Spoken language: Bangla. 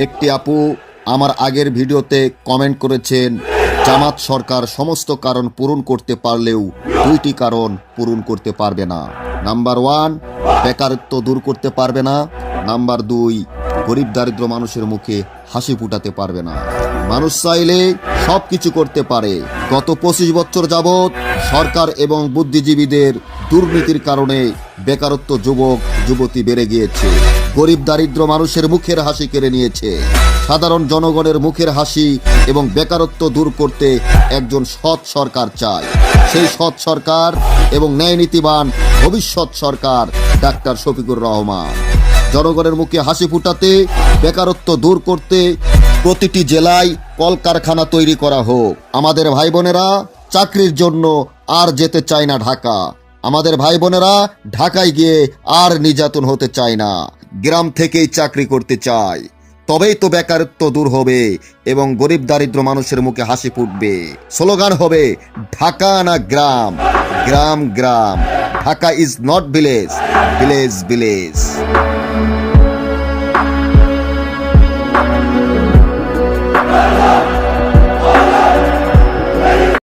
একটি আপু আমার আগের ভিডিওতে কমেন্ট করেছেন, জামাত সরকার সমস্ত কারণ পূরণ করতে পারলেও দুইটি কারণ পূরণ করতে পারবে না। নাম্বার 1, বেকারত্ব দূর করতে পারবে না। নাম্বার 2, গরিব দারিদ্র মানুষের মুখে হাসি ফুটাতে পারবে না। মানুষ চাইলে সব কিছু করতে পারে। গত 25 বছর যাবৎ সরকার এবং বুদ্ধিজীবীদের দুর্নীতির কারণে বেকারত্ব, যুবক যুবতী বেড়ে গিয়েছে। গরিব দারিদ্র মানুষের মুখের হাসি কেড়ে নিয়েছে। সাধারণ জনগণের মুখের হাসি এবং বেকারত্ব দূর করতে একজন সৎ সরকার চায়। সেই সৎ সরকার এবং ন্যায়নীতিবান ভবিষ্যৎ সরকার ডাক্তার শফিকুর রহমান। জনগণের মুখে হাসি ফুটাতে, বেকারত্ব দূর করতে প্রতিটি জেলায় কলকারখানা তৈরি করা হোক। আমাদের ভাই বোনেরা চাকরির জন্য আর যেতে চায় না ঢাকা। আমাদের ভাই বোনেরা ঢাকায় গিয়ে আর নির্যাতন হতে চায় না, গ্রাম থেকেই চাকরি করতে চায়। তবেই তো বেকারত্ব দূর হবে এবং গরিব দারিদ্র মানুষের মুখে হাসি ফুটবে। স্লোগান হবে, ঢাকা না গ্রাম, গ্রাম গ্রাম। Dhaka is not village, village village.